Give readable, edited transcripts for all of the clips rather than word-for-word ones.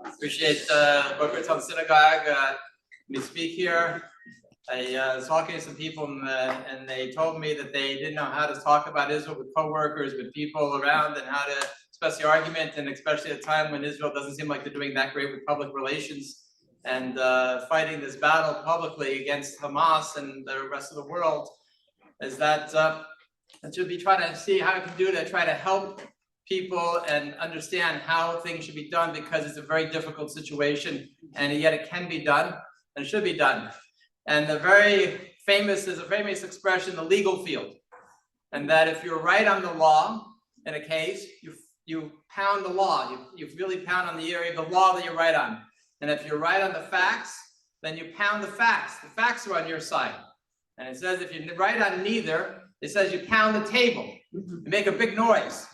Appreciate Boca Raton Synagogue me speak here. I was talking to some people and they told me that they didn't know how to talk about Israel with co-workers, with people around, and how to express the argument, and especially at a time when Israel doesn't seem like they're doing that great with public relations and fighting this battle publicly against Hamas and the rest of the world. Is that I should be trying to see how I can do to try to help people and understand how things should be done, because it's a very difficult situation, and yet it can be done and it should be done. And the very famous is a famous expression, the legal field, and that if you're right on the law in a case, you pound the law, you really pound on the area of the law that you're right on. And if you're right on the facts, then you pound the facts. The facts are on your side. And it says if you're right on neither, it says you pound the table, you make a big noise.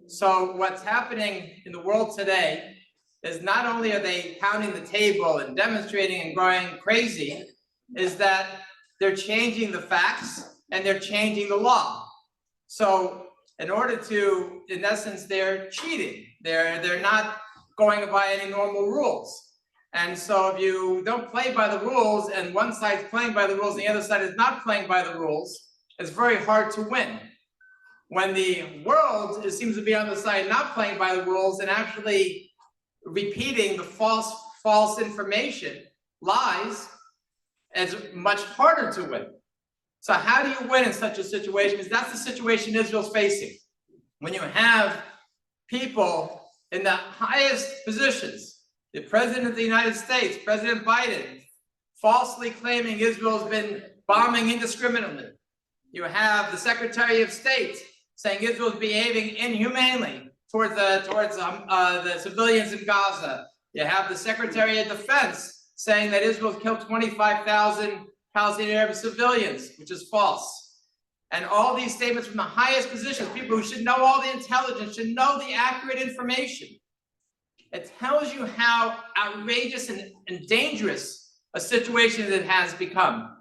So what's happening in the world today is not only are they pounding the table and demonstrating and going crazy, is that they're changing the facts and they're changing the law. So in order to, in essence, they're cheating. They're not going by any normal rules. And so if you don't play by the rules and one side's playing by the rules and the other side is not playing by the rules, it's very hard to win. When the world seems to be on the side not playing by the rules and actually repeating the false information, lies, it's much harder to win. So how do you win in such a situation? Because that's the situation Israel's facing. When you have people in the highest positions, the President of the United States, President Biden, falsely claiming Israel's been bombing indiscriminately. You have the Secretary of State saying Israel is behaving inhumanely towards the civilians in Gaza. You have the Secretary of Defense saying that Israel has killed 25,000 Palestinian Arab civilians, which is false. And all these statements from the highest positions, people who should know all the intelligence, should know the accurate information. It tells you how outrageous and dangerous a situation it has become.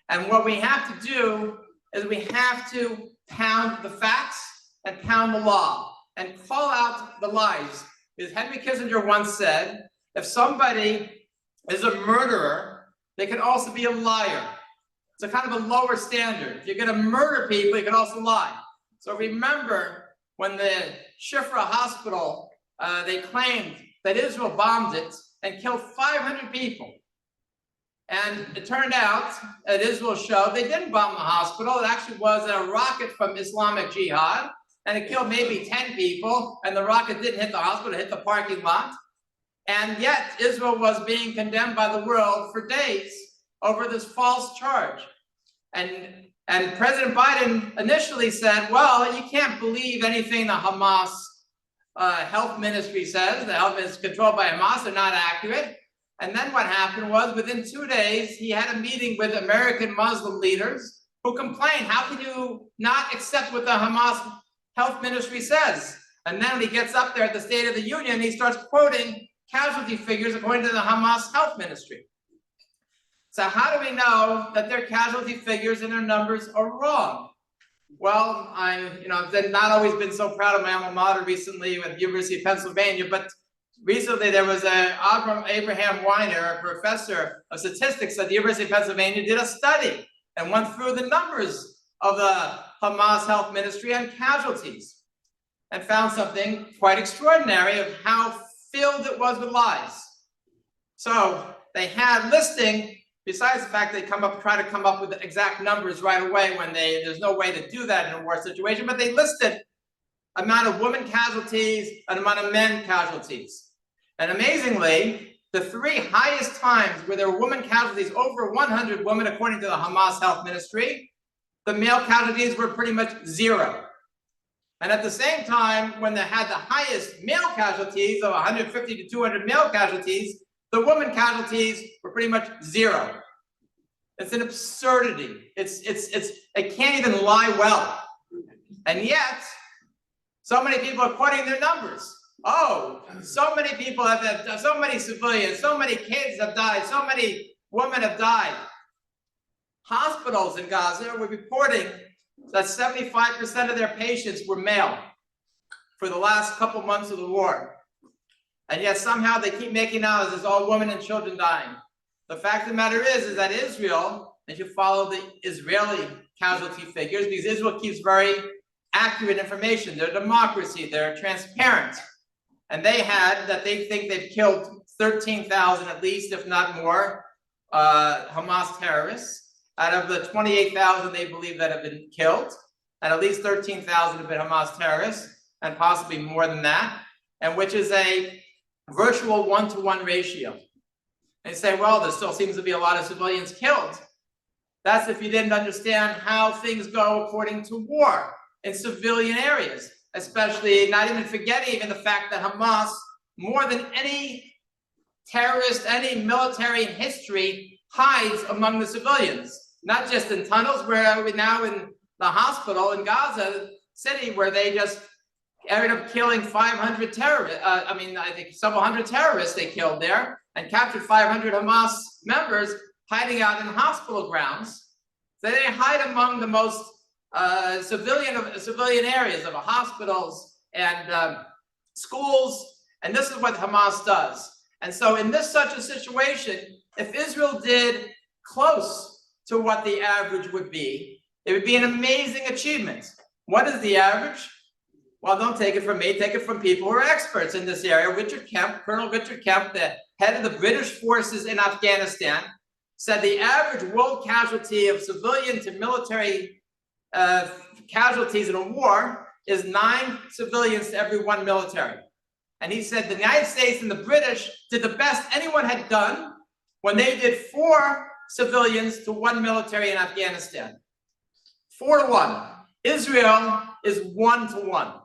And what we have to do is we have to pound the facts and pound the law and call out the lies. Because Henry Kissinger once said, if somebody is a murderer, they can also be a liar. It's a kind of a lower standard. If you're going to murder people, you can also lie. So remember when the Shifra hospital, they claimed that Israel bombed it and killed 500 people. And it turned out, at Israel's show, they didn't bomb the hospital. It actually was a rocket from Islamic Jihad, and it killed maybe 10 people, and the rocket didn't hit the hospital, it hit the parking lot. And yet, Israel was being condemned by the world for days over this false charge. And President Biden initially said, well, you can't believe anything the Hamas health ministry says. The health is controlled by Hamas, they're not accurate. And then what happened was, within 2 days, he had a meeting with American Muslim leaders who complained, how can you not accept what the Hamas health ministry says? And then when he gets up there at the State of the Union, he starts quoting casualty figures according to the Hamas health ministry. So how do we know that their casualty figures and their numbers are wrong? Well, I've not always been so proud of my alma mater recently with the University of Pennsylvania, but recently, there was Abraham Weiner, a professor of statistics at the University of Pennsylvania, did a study and went through the numbers of the Hamas health ministry and casualties and found something quite extraordinary of how filled it was with lies. So they had listing, besides the fact they try to come up with the exact numbers right away when there's no way to do that in a war situation, but they listed amount of women casualties and amount of men casualties. And amazingly, the 3 highest times where there were women casualties, over 100 women, according to the Hamas health ministry, the male casualties were pretty much 0. And at the same time, when they had the highest male casualties of 150 to 200 male casualties, the women casualties were pretty much 0. It's an absurdity. It can't even lie well. And yet, so many people are quoting their numbers. Oh, so many people have died, so many civilians, so many kids have died, so many women have died. Hospitals in Gaza were reporting that 75% of their patients were male for the last couple months of the war. And yet somehow they keep making out as there's all women and children dying. The fact of the matter is that Israel, if you follow the Israeli casualty figures, because Israel keeps very accurate information. They're a democracy, they're transparent. And they think they've killed 13,000 at least, if not more, Hamas terrorists. Out of the 28,000 they believe that have been killed, and at least 13,000 have been Hamas terrorists, and possibly more than that, and which is a virtual 1-to-1 ratio. They say, well, there still seems to be a lot of civilians killed. That's if you didn't understand how things go according to war in civilian areas, especially not even forgetting even the fact that Hamas, more than any terrorist, any military in history, hides among the civilians. Not just in tunnels, where we now in the hospital in Gaza City, where they just ended up killing 500 terrorists. I think several hundred terrorists they killed there, and captured 500 Hamas members hiding out in hospital grounds. So they hide among the most civilian areas of hospitals and schools, and this is what Hamas does. And so in such a situation, if Israel did close to what the average would be, it would be an amazing achievement. What is the average? Well, don't take it from me, take it from people who are experts in this area. Colonel Richard Kemp, the head of the British forces in Afghanistan, said the average world casualty of civilian to military casualties in a war is 9 civilians to every 1 military. And he said the United States and the British did the best anyone had done when they did 4 civilians to 1 military in Afghanistan. 4-to-1. Israel is 1-to-1.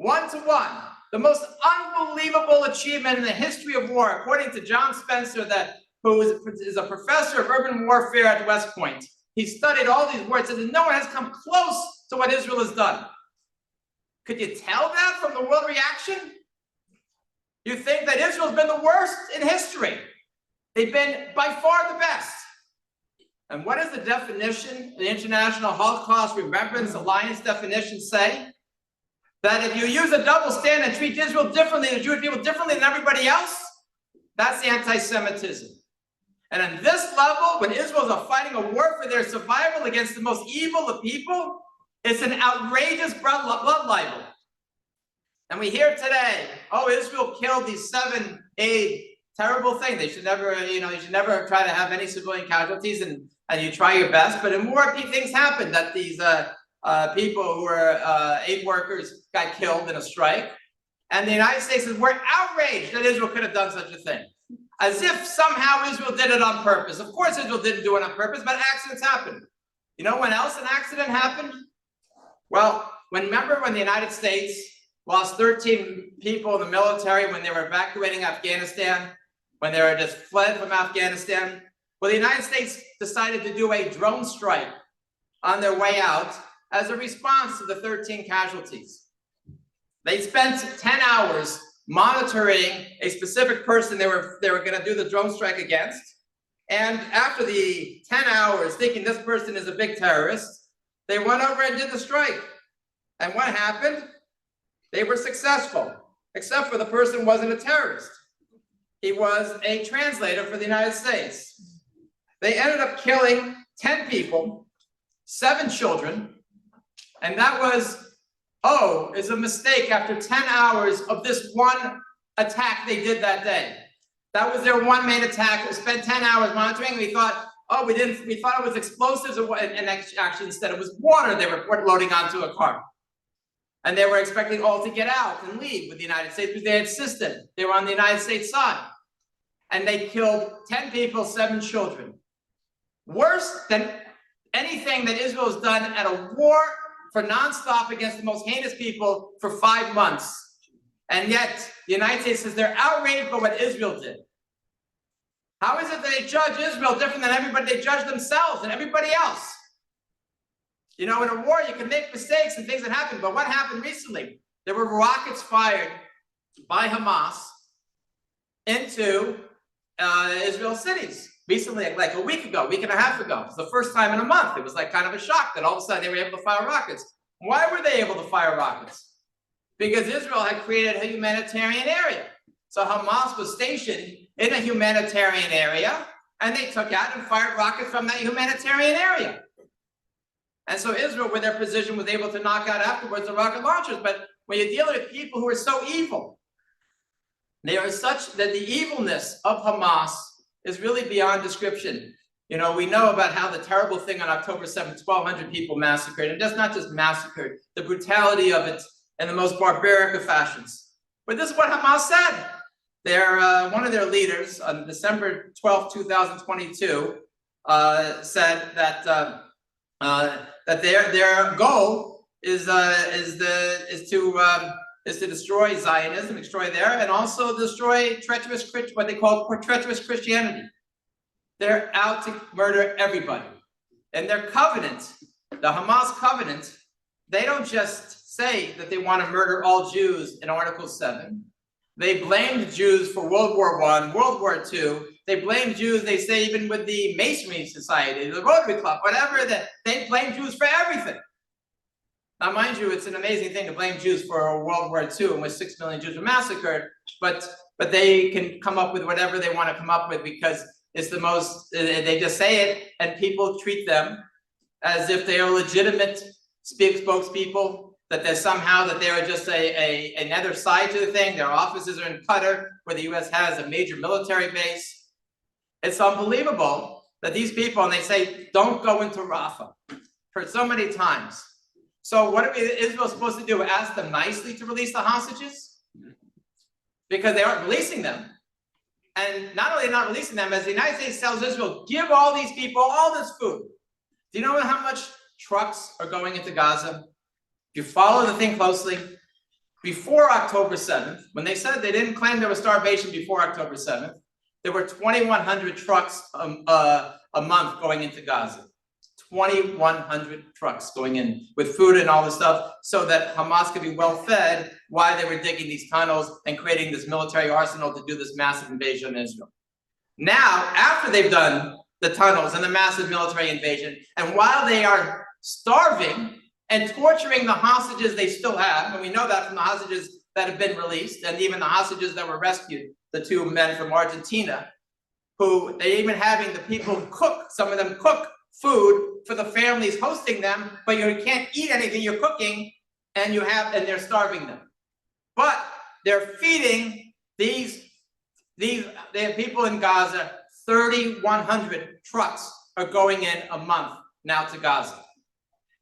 1-to-1. The most unbelievable achievement in the history of war, according to John Spencer, who is a professor of urban warfare at West Point. He studied all these wars and no one has come close to what Israel has done. Could you tell that from the world reaction? You think that Israel's been the worst in history. They've been by far the best. And what does the definition, the International Holocaust Remembrance Alliance definition say? That if you use a double standard and treat Israel differently, the Jewish people differently than everybody else, that's anti-Semitism. And on this level, when Israel is fighting a war for their survival against the most evil of people, it's an outrageous blood libel. And we hear today, oh, Israel killed these 7, 8 terrible things. They should never, you should never try to have any civilian casualties, and you try your best. But more things happen, that these people who were aid workers got killed in a strike. And the United States says, we're outraged that Israel could have done such a thing. As if somehow Israel did it on purpose. Of course Israel didn't do it on purpose, but accidents happen. You know when else an accident happened? Well, remember when the United States lost 13 people in the military when they were evacuating Afghanistan, when they were just fled from Afghanistan? Well, the United States decided to do a drone strike on their way out as a response to the 13 casualties. They spent 10 hours monitoring a specific person they were going to do the drone strike against. And after the 10 hours, thinking this person is a big terrorist, they went over and did the strike. And what happened? They were successful, except for the person wasn't a terrorist. He was a translator for the United States. They ended up killing 10 people, 7 children, and that was, is a mistake after 10 hours of this one attack they did that day. That was their one main attack. We spent 10 hours monitoring. We thought, we thought it was explosives, and actually instead it was water they were loading onto a car. And they were expecting all to get out and leave with the United States because they insisted they were on the United States side. And they killed 10 people, 7 children. Worse than anything that Israel has done at a war for nonstop against the most heinous people for 5 months. And yet, the United States says they're outraged by what Israel did. How is it that they judge Israel different than everybody? They judge themselves and everybody else. You know, in a war, you can make mistakes and things that happen. But what happened recently? There were rockets fired by Hamas into Israel cities. Recently, like a week and a half ago. It was the first time in a month. It was like kind of a shock that all of a sudden they were able to fire rockets. Why were they able to fire rockets? because Israel had created a humanitarian area. So Hamas was stationed in a humanitarian area, and they took out and fired rockets from that humanitarian area. And so Israel, with their position, was able to knock out afterwards the rocket launchers. But when you're dealing with people who are so evil, they are such that the evilness of Hamas is really beyond description. You know, we know about how the terrible thing on October 7th, 1,200 people massacred, and just not just massacred, the brutality of it in the most barbaric of fashions. But this is what Hamas said. One of their leaders on December 12th, 2022, said that that their goal is to destroy Zionism, destroy there, and also destroy treacherous, what they call treacherous Christianity. They're out to murder everybody. And their covenant, the Hamas covenant, they don't just say that they want to murder all Jews in Article 7. They blamed Jews for World War I, World War II. They blame Jews, they say, even with the Masonry Society, the Rotary Club, whatever, that they blame Jews for everything. Now, mind you, it's an amazing thing to blame Jews for World War II, in which 6 million Jews were massacred, but they can come up with whatever they want to come up with because it's the most, they just say it, and people treat them as if they are legitimate spokespeople, that they're somehow, that they are just another side to the thing. Their offices are in Qatar, where the US has a major military base. It's unbelievable that these people, and they say, don't go into Rafah, for so many times. So what are Israel supposed to do? Ask them nicely to release the hostages? Because they aren't releasing them. And not only not releasing them, as the United States tells Israel, give all these people all this food. Do you know how much trucks are going into Gaza? If you follow the thing closely, before October 7th, when they said they didn't claim there was starvation before October 7th, there were 2,100 trucks a month going into Gaza. 2,100 trucks going in with food and all this stuff so that Hamas could be well fed while they were digging these tunnels and creating this military arsenal to do this massive invasion of Israel. Now, after they've done the tunnels and the massive military invasion, and while they are starving and torturing the hostages they still have, and we know that from the hostages that have been released, and even the hostages that were rescued, the 2 men from Argentina, who they even having the people cook, some of them cook food for the families hosting them, but you can't eat anything you're cooking, and they're starving them. But they're feeding these people in Gaza. 3,100 trucks are going in a month now to Gaza.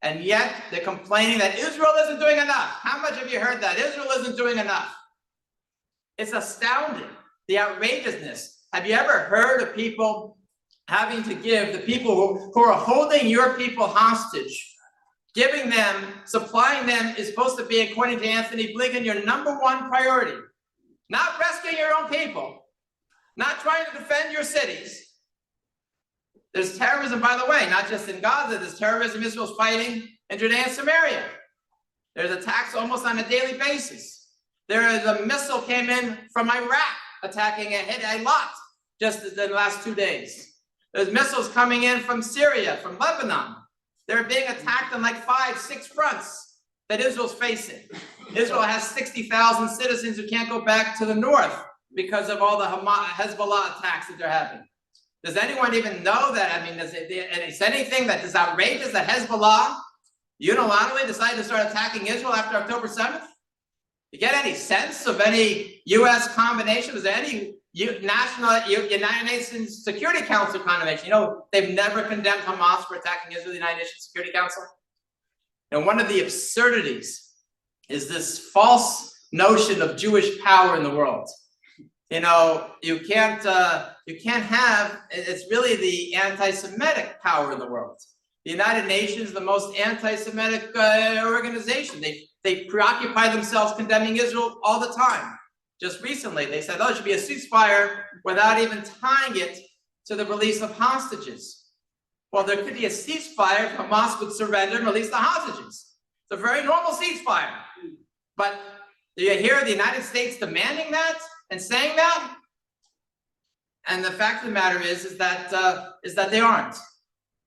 And yet they're complaining that Israel isn't doing enough. How much have you heard that? Israel isn't doing enough. It's astounding, the outrageousness. Have you ever heard of people having to give the people who are holding your people hostage, giving them, supplying them is supposed to be, according to Anthony Blinken, your #1 priority. Not rescuing your own people, not trying to defend your cities. There's terrorism, by the way, not just in Gaza. There's terrorism Israel's fighting in Judea and Samaria. There's attacks almost on a daily basis. There is a missile came in from Iraq attacking and hit Eilat just in the last 2 days. There's missiles coming in from Syria, from Lebanon. They're being attacked on like 5-6 fronts that Israel's facing. Israel has 60,000 citizens who can't go back to the north because of all the Hezbollah attacks that they're having. Does anyone even know that? I mean, is anything that is outrageous that Hezbollah unilaterally decided to start attacking Israel after October 7th? You get any sense of any U.S. combination? Is there any United Nations Security Council combination? You know, they've never condemned Hamas for attacking Israel, the United Nations Security Council. And one of the absurdities is this false notion of Jewish power in the world. You know, you can't have, it's really the anti-Semitic power in the world. The United Nations, the most anti-Semitic organization. They preoccupy themselves condemning Israel all the time. Just recently, they said, oh, it should be a ceasefire without even tying it to the release of hostages. Well, there could be a ceasefire if Hamas would surrender and release the hostages. It's a very normal ceasefire. But do you hear the United States demanding that and saying that? And the fact of the matter is that they aren't.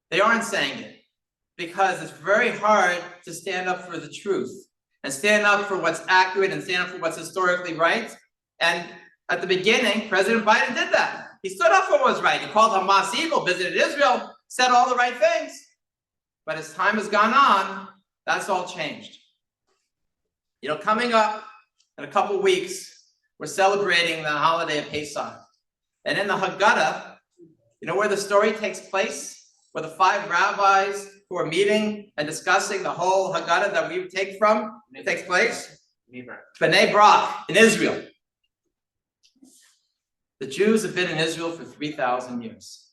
They aren't saying it because it's very hard to stand up for the truth. and stand up for what's accurate and stand up for what's historically right. And at the beginning, President Biden did that. He stood up for what was right. He called Hamas evil, visited Israel, said all the right things. But as time has gone on, that's all changed. You know, coming up in a couple of weeks, we're celebrating the holiday of Pesach. And in the Haggadah, you know where the story takes place? Where the 5 rabbis who are meeting and discussing the whole Haggadah that we take from, it takes place? Bnei Brak in Israel. The Jews have been in Israel for 3,000 years.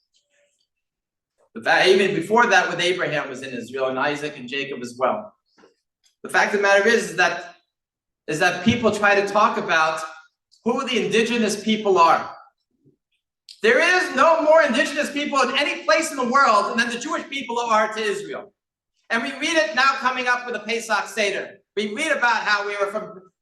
But that, even before that, with Abraham was in Israel, and Isaac and Jacob as well. The fact of the matter is that people try to talk about who the indigenous people are. There is no more indigenous people in any place in the world than the Jewish people are to Israel. And we read it now coming up with the Pesach Seder. We read about how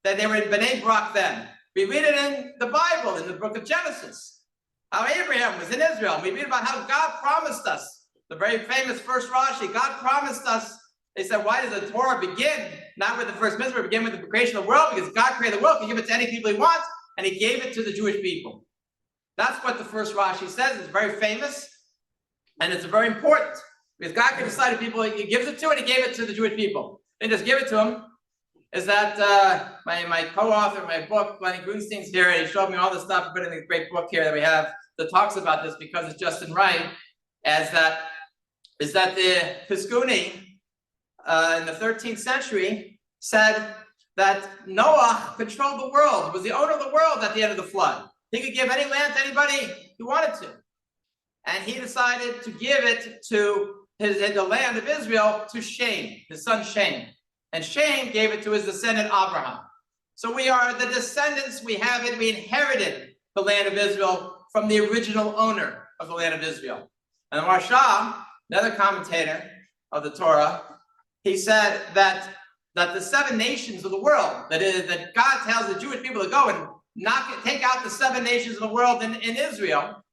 that they were in Bnei Brak then. We read it in the Bible, in the book of Genesis, how Abraham was in Israel. We read about how God promised us, the very famous first Rashi, God promised us. They said, why does the Torah begin, not with the first mitzvah, begin with the creation of the world? Because God created the world, he can give it to any people he wants, and he gave it to the Jewish people. That's what the first Rashi says. It's very famous, and it's very important. Because God can decide the people he gives it to, and he gave it to the Jewish people. He didn't just give it to them. Is that my co-author of my book, Lenny Grunstein's here, and he showed me all the stuff, put in a great book here that we have that talks about this because it's just and right, is that the Piskuni in the 13th century said that Noah controlled the world, was the owner of the world at the end of the flood. He could give any land to anybody he wanted to. And he decided to give it to the land of Israel to Shem, his son Shem. And Shem gave it to his descendant Abraham. So we are the descendants, we inherited the land of Israel from the original owner of the land of Israel. And the Marsha, another commentator of the Torah, he said that the 7 nations of the world, that God tells the Jewish people to go and take out the 7 nations of the world in Israel,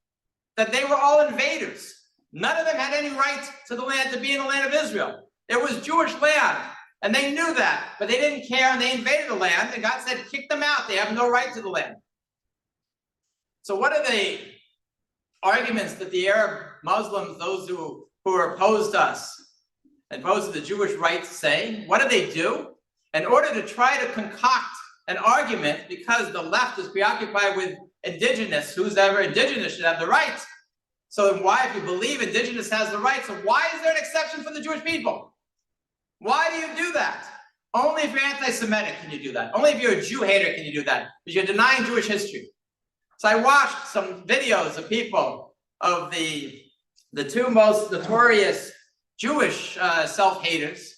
that they were all invaders. None of them had any right to the land, to be in the land of Israel. It was Jewish land. And they knew that, but they didn't care, and they invaded the land, and God said, kick them out. They have no right to the land. So what are the arguments that the Arab Muslims, those who are opposed to us, opposed to the Jewish rights, say? What do? In order to try to concoct an argument, because the left is preoccupied with indigenous, who's ever indigenous should have the rights. So why, if you believe indigenous has the rights, so why is there an exception for the Jewish people? Why do you do that? Only if you're anti-Semitic can you do that. Only if you're a Jew hater can you do that, because you're denying Jewish history. So I watched some videos of people, of the 2 most notorious Jewish self-haters,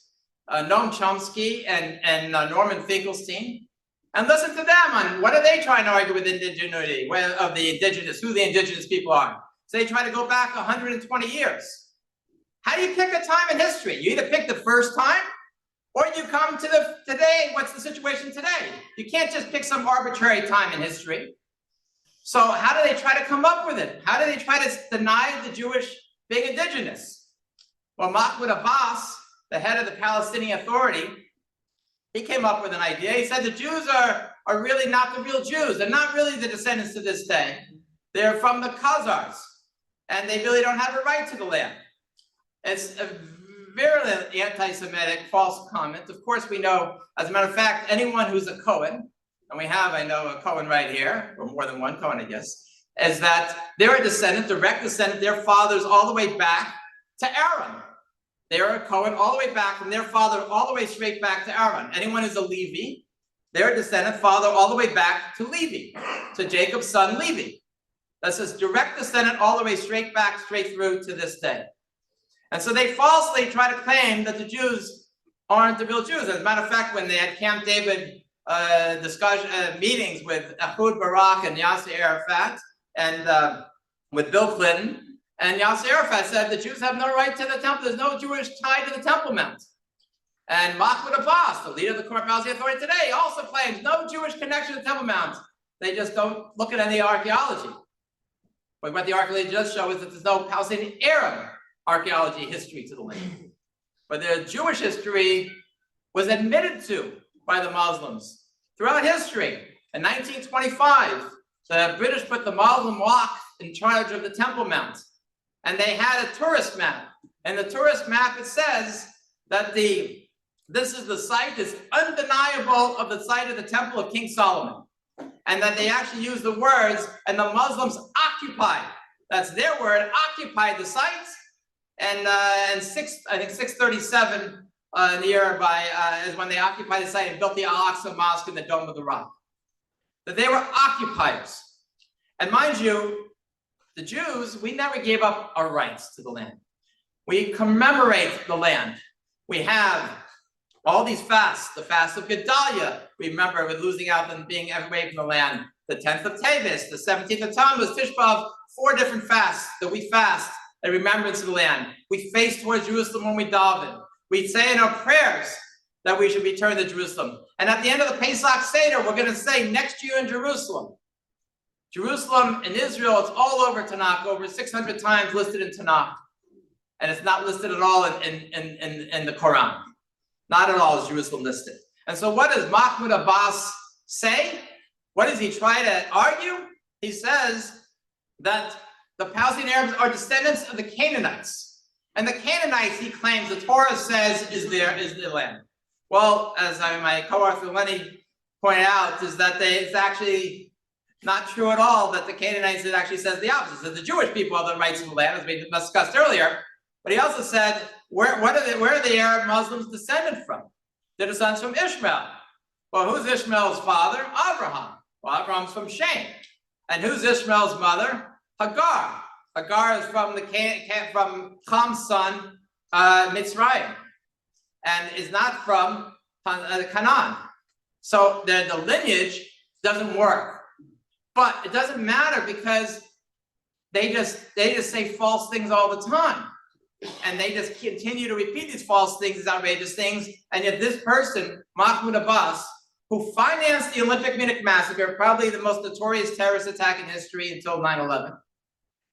Noam Chomsky and Norman Finkelstein, and listen to them on what are they trying to argue with indigeneity, of the indigenous, who the indigenous people are. So they try to go back 120 years. How do you pick a time in history? You either pick the first time, or you come to today. What's the situation today? You can't just pick some arbitrary time in history. So how do they try to come up with it? How do they try to deny the Jewish being indigenous? Well, Mahmoud Abbas, the head of the Palestinian Authority, he came up with an idea. He said the Jews are really not the real Jews. They're not really the descendants to this day. They're from the Khazars, and they really don't have a right to the land. It's a very anti-Semitic false comment. Of course, we know, as a matter of fact, anyone who's a Cohen, and we have, I know, a Cohen right here, or more than one Cohen, I guess, is that they're a descendant, direct descendant, their fathers all the way back to Aaron. They're a Cohen all the way back from their father all the way straight back to Aaron. Anyone who's a Levi, they're a descendant, father all the way back to Levi, to Jacob's son Levi. That's this direct descendant all the way straight back, straight through to this day. And so they falsely try to claim that the Jews aren't the real Jews. As a matter of fact, when they had Camp David meetings with Ehud Barak and Yasser Arafat, and with Bill Clinton, and Yasser Arafat said the Jews have no right to the temple. There's no Jewish tie to the Temple Mount. And Mahmoud Abbas, the leader of the Current Palestinian Authority today, also claims no Jewish connection to the Temple Mount. They just don't look at any archaeology. But what the archaeology does show is that there's no Palestinian Arab archaeology history to the land. But the Jewish history was admitted to by the Muslims. Throughout history, in 1925, the British put the Muslim Waqf in charge of the Temple Mount, and they had a tourist map. And the tourist map, it says that this is the site, is undeniable of the site of the Temple of King Solomon, and that they actually use the words, and the Muslims occupied, that's their word, occupied the site, and I think 637 nearby is when they occupied the site and built the Al-Aqsa Mosque in the Dome of the Rock. That they were occupiers. And mind you, the Jews, we never gave up our rights to the land. We commemorate the land. We have all these fasts, the fast of Gedalia, remember, with losing out and being away from the land. The 10th of Tavis, the 17th of Tammuz, Tish B'Av, 4 different fasts that we fast in remembrance of the land. We face towards Jerusalem when we daven. We say in our prayers that we should return to Jerusalem. And at the end of the Pesach Seder, we're going to say, next year in Jerusalem. Jerusalem in Israel, it's all over Tanakh, over 600 times listed in Tanakh. And it's not listed at all in the Quran. Not at all is Jerusalem listed. And so what does Mahmoud Abbas say? What does he try to argue? He says that the Palestinian Arabs are descendants of the Canaanites. And the Canaanites, he claims, the Torah says is the land. Well, as my co-author Lenny pointed out, is that it's actually not true at all that the Canaanites, it actually says the opposite. That the Jewish people have the rights to the land, as we discussed earlier. But he also said, where are the Arab Muslims descended from? They're descendants from Ishmael. Well, who's Ishmael's father? Abraham. Well, Abraham's from Shem. And who's Ishmael's mother? Hagar. Hagar is from Ham's son, Mitzrayim, and is not from Canaan. So the lineage doesn't work. But it doesn't matter because they just say false things all the time. And they just continue to repeat these false things, these outrageous things. And yet this person, Mahmoud Abbas, who financed the Olympic Munich massacre, probably the most notorious terrorist attack in history until 9/11,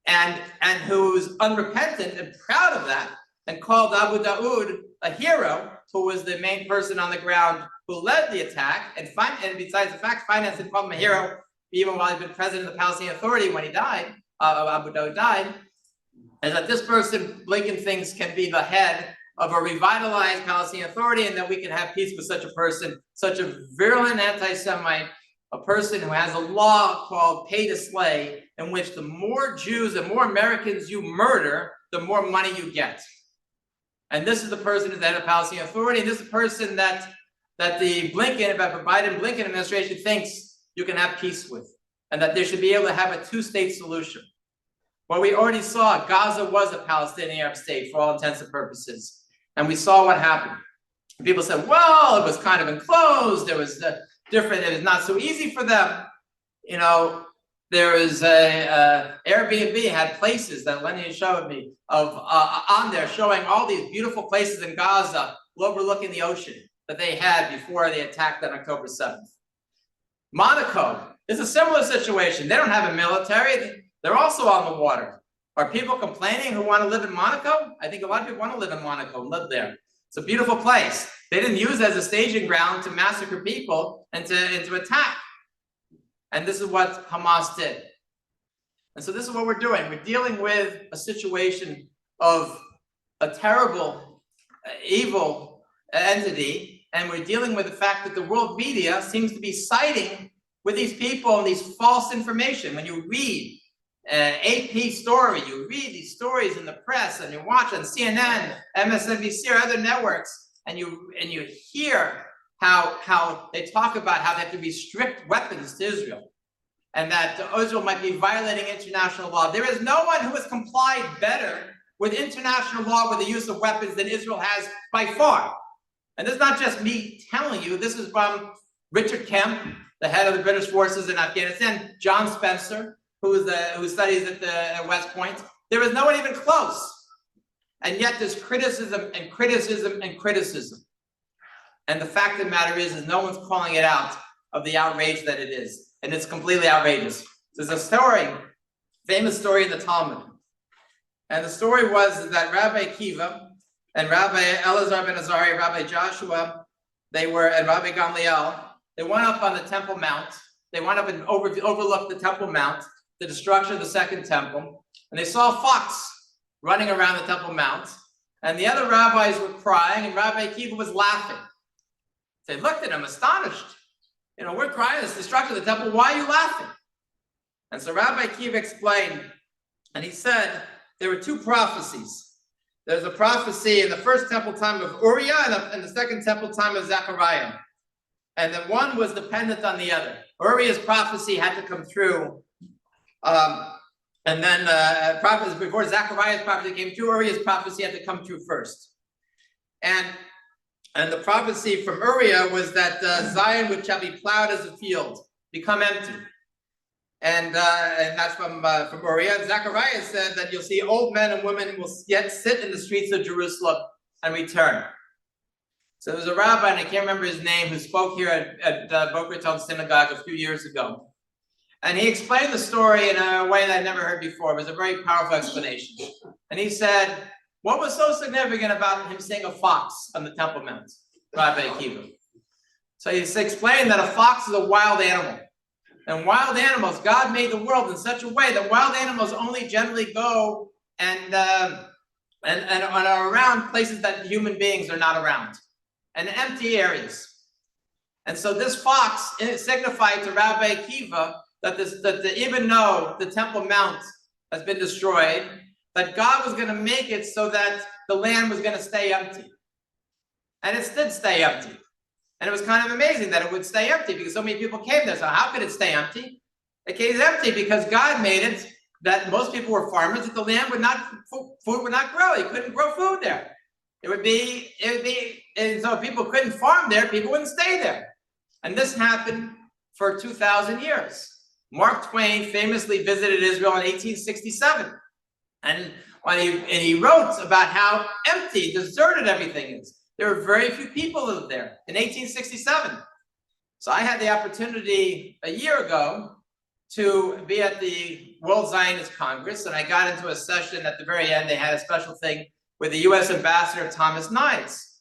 and who's unrepentant and proud of that, and called Abu Daoud a hero, who was the main person on the ground who led the attack, and besides the fact, financed and called him a hero, even while he'd been president of the Palestinian Authority when he died, Abu Daoud died, is that this person, Blinken, thinks can be the head of a revitalized Palestinian Authority, and that we can have peace with such a person, such a virulent anti-Semite, a person who has a law called pay to slay, in which the more Jews and more Americans you murder, the more money you get. And this is the person who's the head of Palestinian Authority, and this is the person that the Biden-Blinken administration thinks you can have peace with, and that they should be able to have a two-state solution. Well, we already saw Gaza was a Palestinian Arab state for all intents and purposes. And we saw what happened. People said, well, it was kind of enclosed. There was different, it was not so easy for them. You know, there was Airbnb had places that Lenny showed me on there showing all these beautiful places in Gaza overlooking the ocean that they had before they attacked on October 7th. Monaco is a similar situation. They don't have a military. They're also on the water. Are people complaining who want to live in Monaco? I think a lot of people want to live in Monaco and live there. It's a beautiful place. They didn't use it as a staging ground to massacre people and to attack. And this is what Hamas did. And so this is what we're doing. We're dealing with a situation of a terrible, evil entity, and we're dealing with the fact that the world media seems to be siding with these people and these false information. When you read AP story, you read these stories in the press, and you watch on CNN, MSNBC, or other networks, and you hear how they talk about how they have to restrict weapons to Israel, and that Israel might be violating international law. There is no one who has complied better with international law with the use of weapons than Israel has by far. And this is not just me telling you. This is from Richard Kemp, the head of the British forces in Afghanistan, John Spencer, who studies at West Point. There is no one even close. And yet there's criticism and criticism and criticism. And the fact of the matter is no one's calling it out of the outrage that it is. And it's completely outrageous. There's a story, famous story in the Talmud. And the story was that Rabbi Akiva and Rabbi Elazar ben Azariah, Rabbi Joshua, and Rabbi Gamliel, they went up on the Temple Mount. They went up and overlooked the Temple Mount, the destruction of the Second Temple, and they saw a fox running around the Temple Mount, and the other rabbis were crying, and Rabbi Akiva was laughing. They looked at him astonished. We're crying, this destruction of the temple, why are you laughing? And so Rabbi Akiva explained, and he said there were two prophecies. There's a prophecy in the first temple time of Uriah and the second temple time of Zechariah. And then one was dependent on the other. Uriah's prophecy had to come through. And then prophecy before Zechariah's prophecy came through, Uriah's prophecy had to come through first. And the prophecy from Uriah was that Zion, which shall be plowed as a field, become empty. And that's from Uriah. Zechariah said that you'll see old men and women will yet sit in the streets of Jerusalem and return. So there was a rabbi, and I can't remember his name, who spoke here at Boca Raton Synagogue a few years ago. And he explained the story in a way that I'd never heard before. It was a very powerful explanation. And he said, what was so significant about him seeing a fox on the Temple Mount, Rabbi Akiva? So he explained that a fox is a wild animal. And wild animals, God made the world in such a way that wild animals only generally go and are around places that human beings are not around, and empty areas. And so this fox, it signified to Rabbi Akiva that even though the Temple Mount has been destroyed, that God was going to make it so that the land was going to stay empty. And it did stay empty. And it was kind of amazing that it would stay empty because so many people came there. So how could it stay empty? It came empty because God made it that most people were farmers, that the land would not, food would not grow. You couldn't grow food there. It would be, and so people couldn't farm there, people wouldn't stay there. And this happened for 2,000 years. Mark Twain famously visited Israel in 1867. And when he wrote about how empty, deserted everything is. There were very few people lived there in 1867. So I had the opportunity a year ago to be at the World Zionist Congress, and I got into a session at the very end. They had a special thing with the U.S. Ambassador Thomas Nides.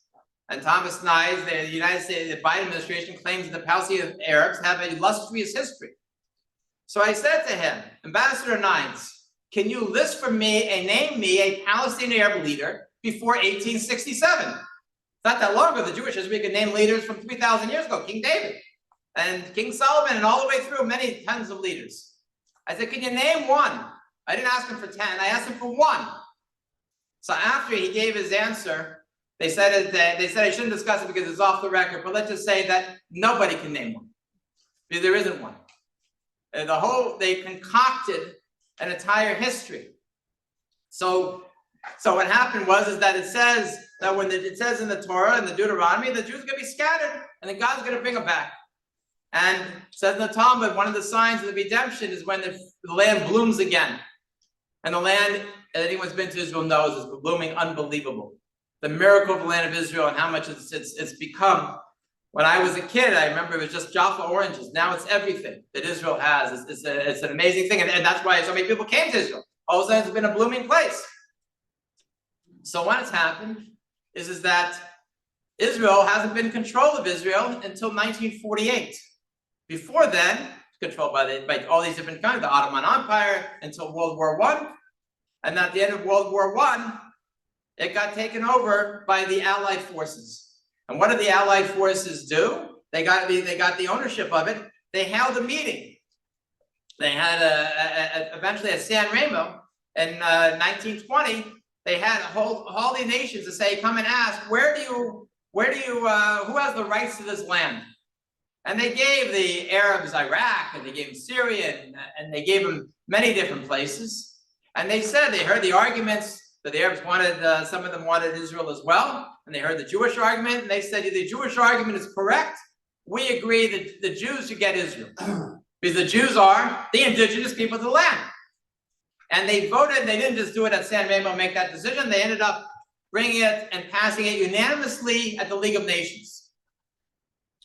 And Thomas Nides, the United States, the Biden administration claims that the Palestinian Arabs have a illustrious history. So I said to him, Ambassador Nides, can you list for me and name me a Palestinian Arab leader before 1867? Not that long ago, the Jewish history could name leaders from 3,000 years ago, King David and King Solomon, and all the way through many tons of leaders. I said, can you name one? I didn't ask him for 10, I asked him for one. So after he gave his answer, they said I shouldn't discuss it because it's off the record, but let's just say that nobody can name one, because there isn't one. They concocted an entire history. So what happened was that it says that when it says in the Torah and the Deuteronomy, the Jews are going to be scattered, and then God's going to bring them back. And it says in the Talmud, one of the signs of the redemption is when the land blooms again. And the land, anyone who's been to Israel knows, is blooming unbelievable. The miracle of the land of Israel and how much it's become. When I was a kid, I remember it was just Jaffa oranges. Now it's everything that Israel has. It's an amazing thing, and that's why so many people came to Israel. All of a sudden, it's been a blooming place. So what has happened is that Israel hasn't been in control of Israel until 1948. Before then, controlled by all these different countries, the Ottoman Empire until World War I. And at the end of World War I, it got taken over by the Allied forces. And what did the Allied forces do? They got the ownership of it. They held a meeting. They had eventually at San Remo in 1920. They had all the nations to say, come and ask, who has the rights to this land? And they gave the Arabs Iraq, and they gave them Syria, and they gave them many different places. And they said, they heard the arguments that the Arabs wanted, some of them wanted Israel as well. And they heard the Jewish argument, and they said, the Jewish argument is correct. We agree that the Jews should get Israel. Because the Jews are the indigenous people of the land. And they voted, they didn't just do it at San Remo, make that decision. They ended up bringing it and passing it unanimously at the League of Nations.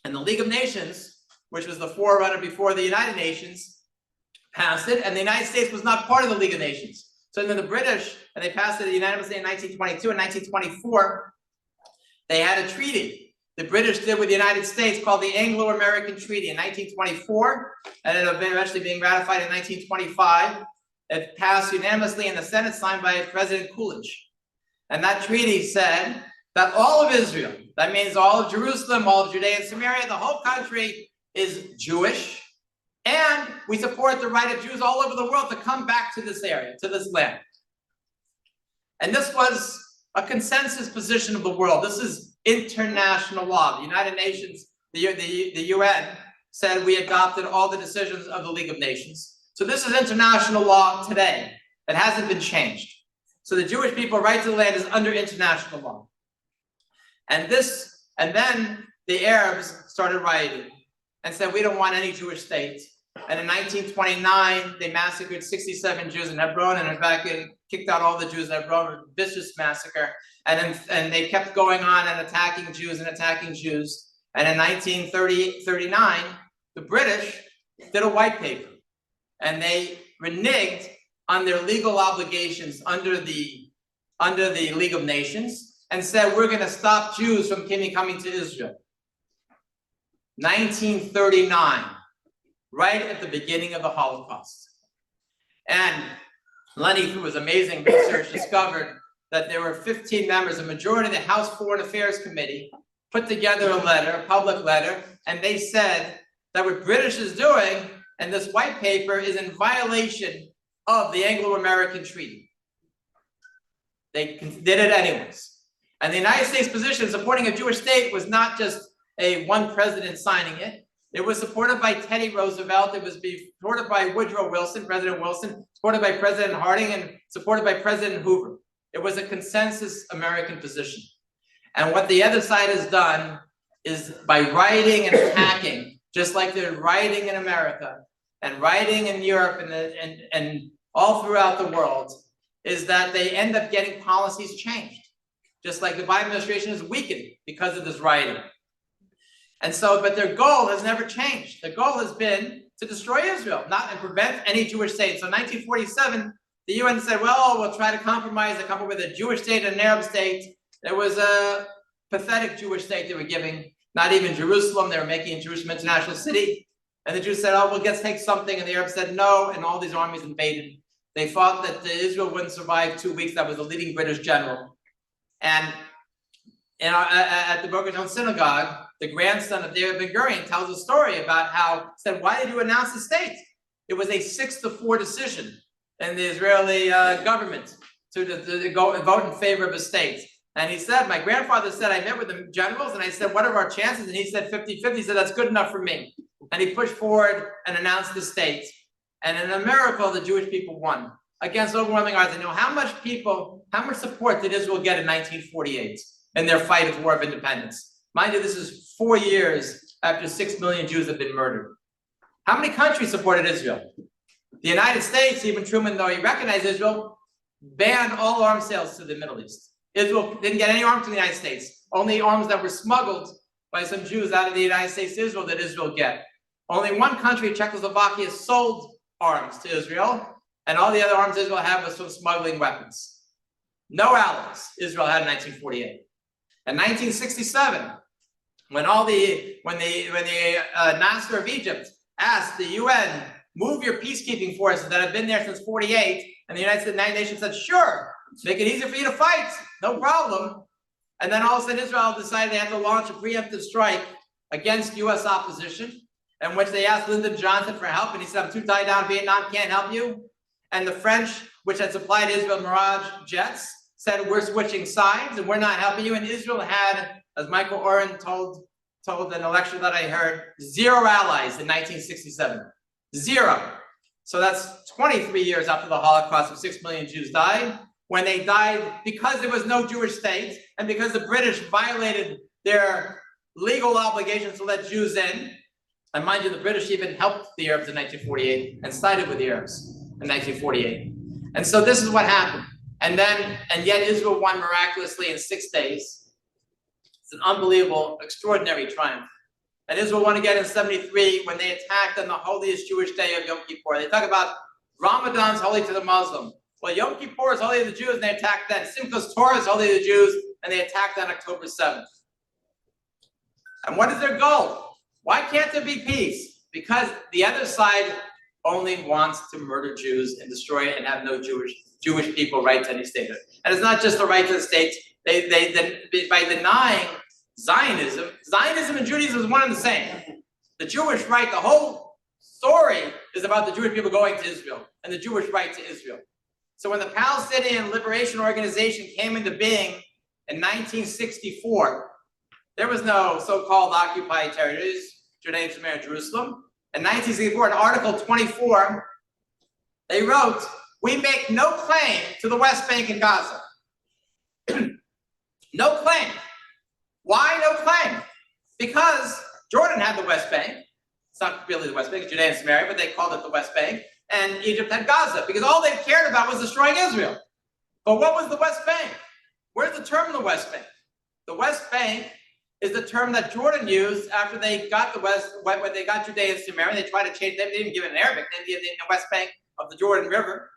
And the League of Nations, which was the forerunner before the United Nations, passed it, and the United States was not part of the League of Nations. So then the British, and they passed it unanimously in 1922 and 1924, they had a treaty the British did with the United States called the Anglo-American Treaty in 1924, and it eventually being ratified in 1925. It passed unanimously in the Senate, signed by President Coolidge. And that treaty said that all of Israel, that means all of Jerusalem, all of Judea and Samaria, the whole country is Jewish, and we support the right of Jews all over the world to come back to this area, to this land. And this was a consensus position of the world. This is international law. The United Nations, the UN said we adopted all the decisions of the League of Nations. So this is international law today. It hasn't been changed. So the Jewish people's right to the land is under international law. And then the Arabs started rioting and said, we don't want any Jewish state. And in 1929, they massacred 67 Jews in Hebron, and in fact, it kicked out all the Jews in Hebron, a vicious massacre. And they kept going on and attacking Jews and attacking Jews. And in 1939, the British did a white paper, and they reneged on their legal obligations under the League of Nations and said, we're going to stop Jews from coming to Israel. 1939, right at the beginning of the Holocaust. And Lenny, through his amazing research, discovered that there were 15 members, a majority of the House Foreign Affairs Committee, put together a letter, a public letter, and they said that what British is doing and this white paper is in violation of the Anglo-American Treaty. They did it anyways. And the United States position supporting a Jewish state was not just one president signing it. It was supported by Teddy Roosevelt. It was supported by Woodrow Wilson, President Wilson, supported by President Harding, and supported by President Hoover. It was a consensus American position. And what the other side has done is by rioting and attacking, just like they're rioting in America and rioting in Europe and all throughout the world, is that they end up getting policies changed. Just like the Biden administration is weakened because of this rioting. And so, but their goal has never changed. The goal has been to destroy Israel, not and prevent any Jewish state. So in 1947, the UN said, well, we'll try to compromise and come up with a Jewish state and an Arab state. There was a pathetic Jewish state they were giving, not even Jerusalem. They were making Jerusalem international city. And the Jews said, oh, well, let's take something. And the Arabs said no, and all these armies invaded. They thought that Israel wouldn't survive 2 weeks. That was a leading British general. And at the Boca Raton synagogue, the grandson of David Ben-Gurion tells a story about how, said, why did you announce the state? It was a 6-4 decision in the Israeli government to go and vote in favor of a state. And he said, my grandfather said, I met with the generals and I said, what are our chances? And he said 50-50. He said, that's good enough for me. And he pushed forward and announced the state. And in a miracle, the Jewish people won against overwhelming odds. And you know how much support did Israel get in 1948 in their fight of War of Independence? Mind you, this is 4 years after 6 million Jews have been murdered. How many countries supported Israel? The United States, even Truman, though he recognized Israel, banned all arms sales to the Middle East. Israel didn't get any arms to the United States. Only arms that were smuggled by some Jews out of the United States to Israel did Israel get. Only one country, Czechoslovakia, sold arms to Israel, and all the other arms Israel had was from smuggling weapons. No allies Israel had in 1948. In 1967, when the Nasser of Egypt asked the UN, move your peacekeeping forces that have been there since 48, and the United Nations said, sure, make it easier for you to fight, no problem. And then all of a sudden Israel decided they had to launch a preemptive strike against US opposition, in which they asked Lyndon Johnson for help, and he said, I'm too tied down, Vietnam can't help you. And the French, which had supplied Israel Mirage jets, said, we're switching sides and we're not helping you. And Israel had, as Michael Oren told in a lecture that I heard, 0 allies in 1967. 0. So that's 23 years after the Holocaust, when 6 million Jews died. When they died because there was no Jewish state and because the British violated their legal obligations to let Jews in. And mind you, the British even helped the Arabs in 1948 and sided with the Arabs in 1948. And so this is what happened. And yet Israel won miraculously in 6 days. It's an unbelievable, extraordinary triumph. And Israel won again in 73 when they attacked on the holiest Jewish day of Yom Kippur. They talk about Ramadan's holy to the Muslim. Well, Yom Kippur is holy to the Jews, and they attacked then. Simchas Torah is holy to the Jews, and they attacked on October 7th. And what is their goal? Why can't there be peace? Because the other side only wants to murder Jews and destroy it and have no Jewish people right to any statehood. And it's not just the right to the states. They by denying Zionism and Judaism is one and the same. The Jewish right, the whole story is about the Jewish people going to Israel and the Jewish right to Israel. So when the Palestinian Liberation Organization came into being in 1964, there was no so-called occupied territories, Judea, Samaria, and Jerusalem. In 1964, in Article 24, they wrote, "We make no claim to the West Bank and Gaza." No claim. Why no claim? Because Jordan had the West Bank. It's not really the West Bank, it's Judea and Samaria, but they called it the West Bank. And Egypt had Gaza, because all they cared about was destroying Israel. But what was the West Bank? Where's the term the West Bank? The West Bank is the term that Jordan used after they got the when they got Judea and Samaria. They tried to change, they didn't give it in Arabic, they gave it in the West Bank of the Jordan River.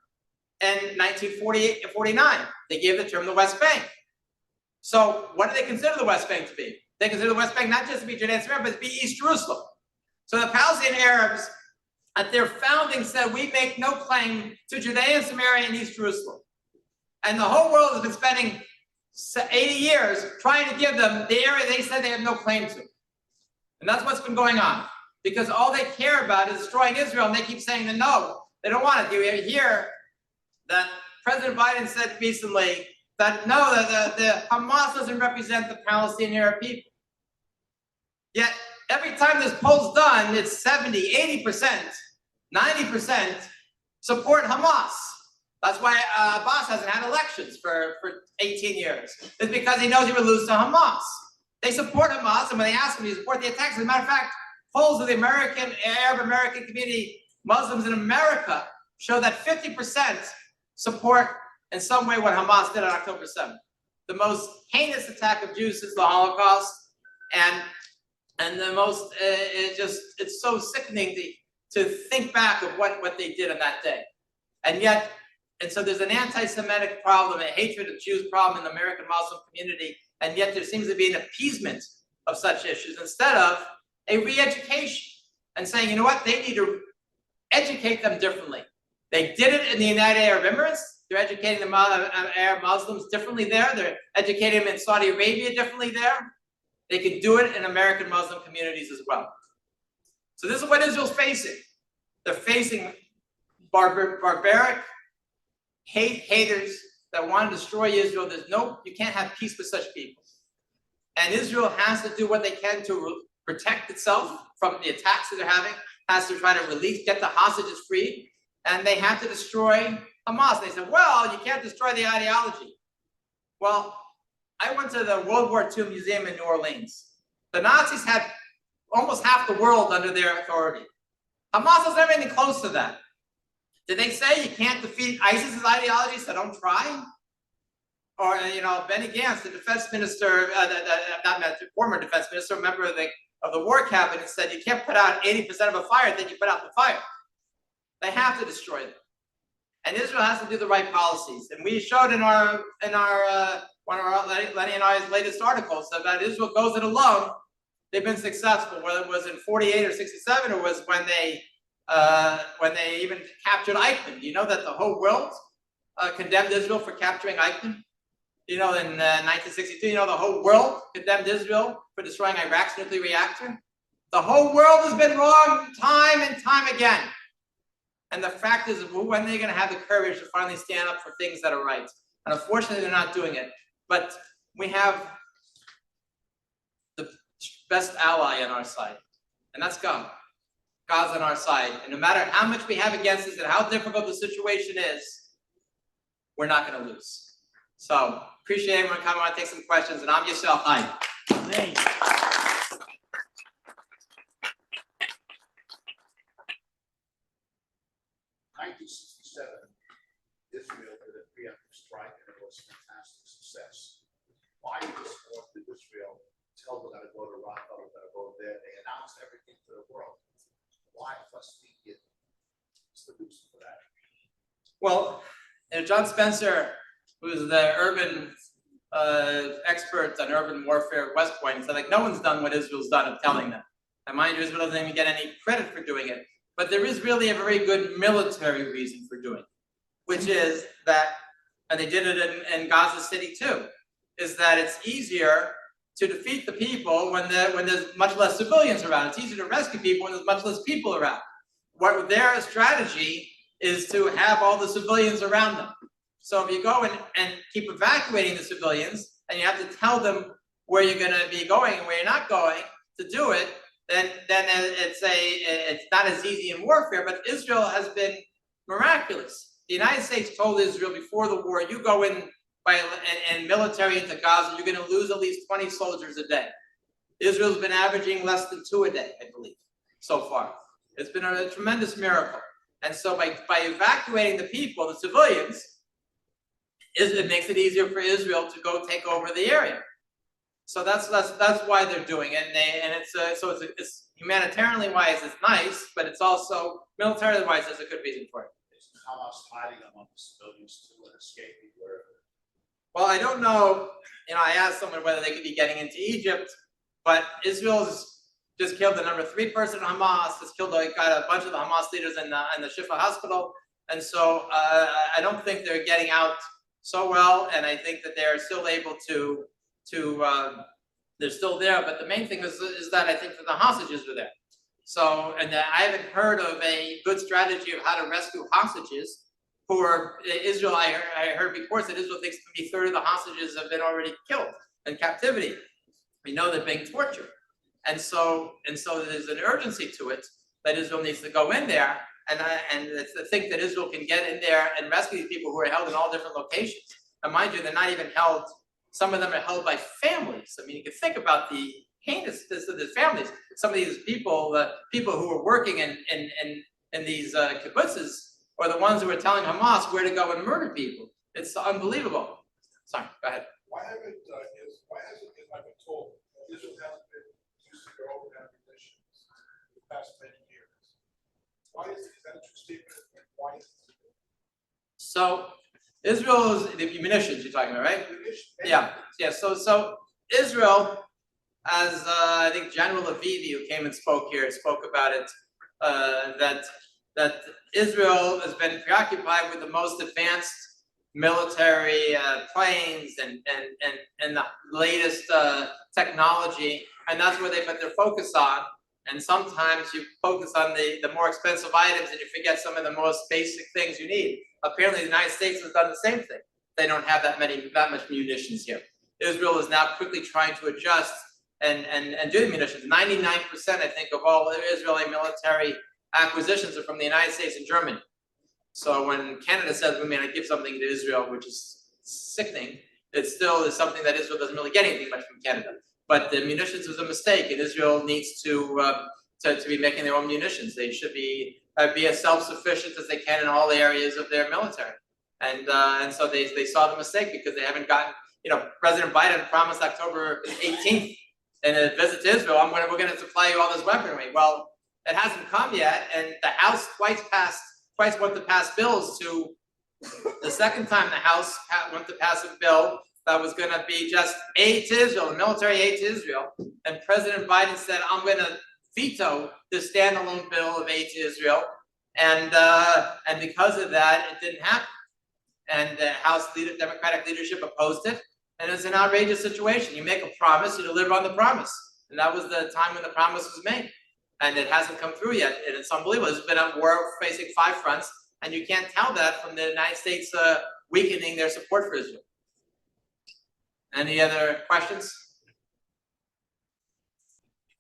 In 1948 and 49, they gave the term the West Bank. So what do they consider the West Bank to be? They consider the West Bank not just to be Judea and Samaria, but to be East Jerusalem. So the Palestinian Arabs at their founding said, we make no claim to Judea and Samaria and East Jerusalem. And the whole world has been spending 80 years trying to give them the area they said they have no claim to. And that's what's been going on. Because all they care about is destroying Israel, and they keep saying that no, they don't want it. You hear that President Biden said recently that no, the Hamas doesn't represent the Palestinian Arab people. Yet every time this poll's done, it's 70, 80%, 90% support Hamas. That's why Abbas hasn't had elections for 18 years. It's because he knows he would lose to Hamas. They support Hamas, and when they ask him, do you support the attacks? As a matter of fact, polls of the Arab American community, Muslims in America, show that 50% support in some way what Hamas did on October 7th. The most heinous attack of Jews since the Holocaust, and the most, it's so sickening to think back of what they did on that day. And so there's an anti-Semitic problem, a hatred of Jews problem in the American Muslim community, and yet there seems to be an appeasement of such issues instead of a re-education and saying, you know what, they need to educate them differently. They did it in the United Arab Emirates. They're educating the Arab Muslims differently there. They're educating them in Saudi Arabia differently there. They can do it in American Muslim communities as well. So this is what Israel's facing. They're facing barbaric haters that want to destroy Israel. You can't have peace with such people. And Israel has to do what they can to protect itself from the attacks that they're having, has to try to get the hostages freed, and they have to destroy Hamas. They said, well, you can't destroy the ideology. Well, I went to the World War II Museum in New Orleans. The Nazis had almost half the world under their authority. Hamas doesn't have anything close to that. Did they say you can't defeat ISIS's ideology, so don't try? Or, Benny Gantz, the defense minister, former defense minister, member of the war cabinet, said you can't put out 80% of a fire, then you put out the fire. They have to destroy them. And Israel has to do the right policies. And we showed in one of our Lenny and I's latest articles that Israel goes it alone. They've been successful, whether it was in 48 or 67, or was when they even captured Eichmann. You know that the whole world condemned Israel for capturing Eichmann? In 1962, the whole world condemned Israel for destroying Iraq's nuclear reactor? The whole world has been wrong time and time again. And the fact is, when are they going to have the courage to finally stand up for things that are right? And unfortunately, they're not doing it. But we have the best ally on our side, and that's God. God's on our side. And no matter how much we have against us and how difficult the situation is, we're not going to lose. So, appreciate everyone coming. I want to take some questions. And I'm yourself. Hi. Thanks. 1967, Israel did a preemptive strike, and it was a fantastic success. 5 years after Israel told them that to go to Rafah, we're going to go there, they announced everything to the world. Why must we get the reason for that? Well, John Spencer, who's the urban experts on urban warfare at West Point and said, like, no one's done what Israel's done of telling them. And mind you, Israel doesn't even get any credit for doing it. But there is really a very good military reason for doing it, which is that, and they did it in Gaza City too, is that it's easier to defeat the people when there's much less civilians around. It's easier to rescue people when there's much less people around. What their strategy is to have all the civilians around them. So if you go and keep evacuating the civilians, and you have to tell them where you're going to be going and where you're not going to do it, then it's not as easy in warfare. But Israel has been miraculous. The United States told Israel before the war, you go in and military into Gaza, you're going to lose at least 20 soldiers a day. Israel's been averaging less than 2 a day, I believe, so far. It's been a tremendous miracle. And so by evacuating the people, the civilians, it makes it easier for Israel to go take over the area. So that's why they're doing it. And it's humanitarianly wise, it's nice, but it's also militarily wise, there's a good reason for it. Is Hamas hiding among the civilians to escape wherever? Well, I don't know. I asked someone whether they could be getting into Egypt, but Israel's just killed the number 3 person in Hamas. Has got a bunch of the Hamas leaders in the Shifa hospital, and so I don't think they're getting out so well. And I think that they're still able to they're still there. But the main thing is that I think that the hostages are there. So, and I haven't heard of a good strategy of how to rescue hostages. For Israel, I heard reports that Israel thinks maybe 1/3 of the hostages have been already killed in captivity. We know they're being tortured. And so there's an urgency to it that Israel needs to go in there and to think that Israel can get in there and rescue these people who are held in all different locations. And mind you, they're not even held, some of them are held by families. I mean, you can think about the heinousness of the families. Some of these people, the people who are working in these kibbutzes, or the ones who are telling Hamas where to go and murder people. It's unbelievable. Sorry, go ahead. Why hasn't Israel been told Israel hasn't been using their own ammunition in the past many years? Why is that a true statement? Why is it? So Israel's the munitions you're talking about, right? Yeah. So Israel, as I think General Avivi, who came and spoke here, spoke about it, that Israel has been preoccupied with the most advanced military planes and the latest technology, and that's where they put their focus on. And sometimes you focus on the more expensive items and you forget some of the most basic things you need. Apparently, the United States has done the same thing. They don't have that much munitions here. Israel is now quickly trying to adjust and do the munitions. 99%, I think, of all Israeli military acquisitions are from the United States and Germany. So when Canada says we may not give something to Israel, which is sickening, it still is something that Israel doesn't really get anything much from Canada. But the munitions was a mistake, and Israel needs to be making their own munitions. They should be as self-sufficient as they can in all areas of their military. And so they saw the mistake because they haven't gotten. President Biden promised October 18th in a visit to Israel, we're going to supply you all this weaponry. Well, it hasn't come yet, and the House twice went to pass bills to. The second time the House went to pass a bill that was going to be just aid to Israel, military aid to Israel, and President Biden said, "I'm going to veto this standalone bill of aid to Israel," and because of that, it didn't happen. And the House Democratic leadership opposed it, and it's an outrageous situation. You make a promise, you deliver on the promise, and that was the time when the promise was made. And it hasn't come through yet, and it's unbelievable. There's been a war facing 5 fronts, and you can't tell that from the United States weakening their support for Israel. Any other questions?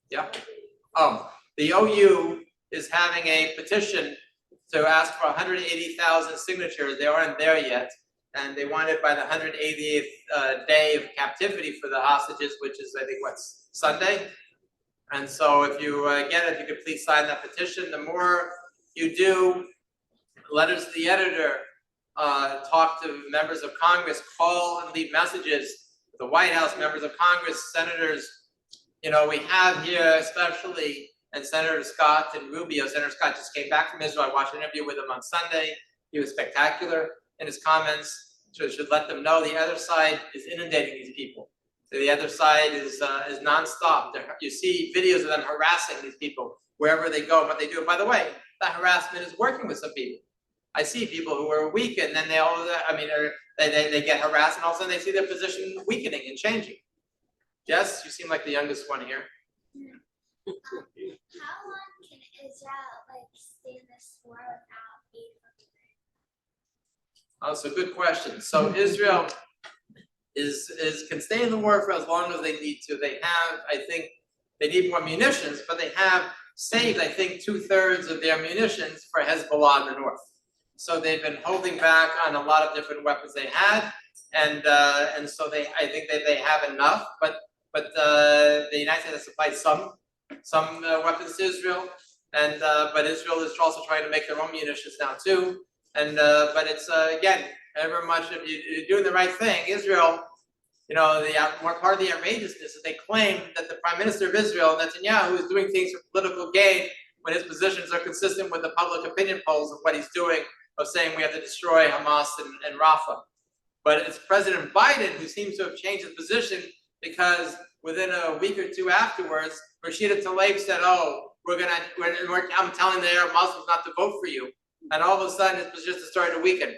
Yeah. Oh, the OU is having a petition to ask for 180,000 signatures. They aren't there yet, and they want it by the 180th day of captivity for the hostages, which is, I think, Sunday? And so if you get it, if you could please sign that petition. The more you do, letters to the editor, talk to members of Congress, call and leave messages, the White House, members of Congress, senators. We have here especially, and Senator Scott and Rubio. Senator Scott just came back from Israel. I watched an interview with him on Sunday. He was spectacular in his comments. should let them know the other side is inundating these people. The other side is nonstop. You see videos of them harassing these people wherever they go and what they do. By the way, that harassment is working with some people. I see people who are weak and then they get harassed and all of a sudden they see their position weakening and changing. Yes, you seem like the youngest one here. How long can Israel stay in this war without aid from Ukraine? Oh, so good question. So Israel can stay in the war for as long as they need to. They have, I think, they need more munitions, but they have saved, I think, 2/3 of their munitions for Hezbollah in the north. So they've been holding back on a lot of different weapons they had, and so I think that they have enough. But the United States has supplied some weapons to Israel, and but Israel is also trying to make their own munitions now too. And but it's again, ever much if you're doing the right thing, Israel. You know, more part of the outrageousness is they claim that the Prime Minister of Israel, Netanyahu, is doing things for political gain when his positions are consistent with the public opinion polls of what he's doing, of saying we have to destroy Hamas and Rafah. But it's President Biden who seems to have changed his position, because within a week or two afterwards, Rashida Tlaib said, "Oh, I'm telling the Arab Muslims not to vote for you," and all of a sudden his position started to weaken.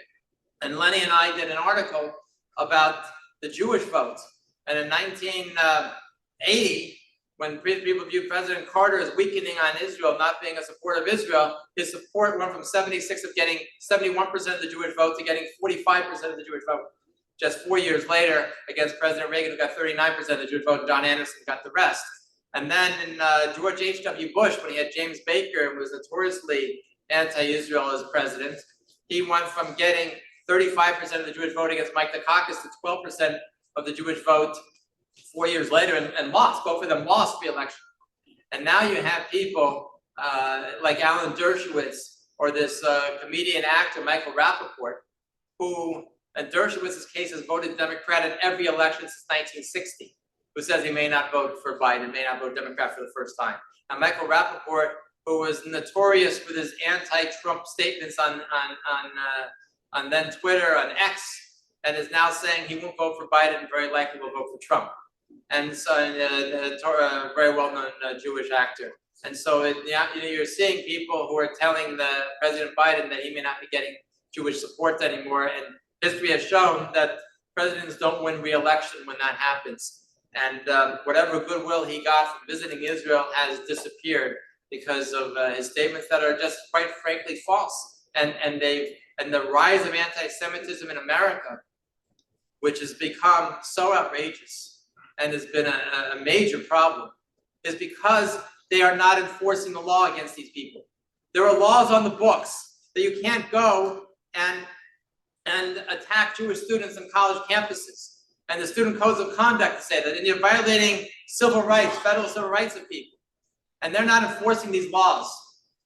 And Lenny and I did an article about the Jewish vote, and in 1980, when people viewed President Carter as weakening on Israel, not being a supporter of Israel, his support went from 76 of getting 71% of the Jewish vote to getting 45% of the Jewish vote. Just 4 years later, against President Reagan, who got 39% of the Jewish vote, and John Anderson got the rest. And then in George H.W. Bush, when he had James Baker and was notoriously anti-Israel as president, he went from getting 35% of the Jewish vote against Mike Dukakis to 12% of the Jewish vote 4 years later, and lost. Both of them lost the election. And now you have people like Alan Dershowitz, or this comedian actor Michael Rappaport, who in Dershowitz's case has voted Democrat in every election since 1960, who says he may not vote for Biden, may not vote Democrat for the first time. And Michael Rappaport, who was notorious with his anti-Trump statements on then Twitter, on X, and is now saying he won't vote for Biden and very likely will vote for Trump. And so, a very well-known Jewish actor. And so, you're seeing people who are telling President Biden that he may not be getting Jewish support anymore. And history has shown that presidents don't win re-election when that happens. And whatever goodwill he got from visiting Israel has disappeared because of his statements that are just, quite frankly, false. And the rise of anti-Semitism in America, which has become so outrageous and has been a major problem, is because they are not enforcing the law against these people. There are laws on the books that you can't go and attack Jewish students on college campuses, and the student codes of conduct say that, and you're violating civil rights, federal civil rights of people, and they're not enforcing these laws,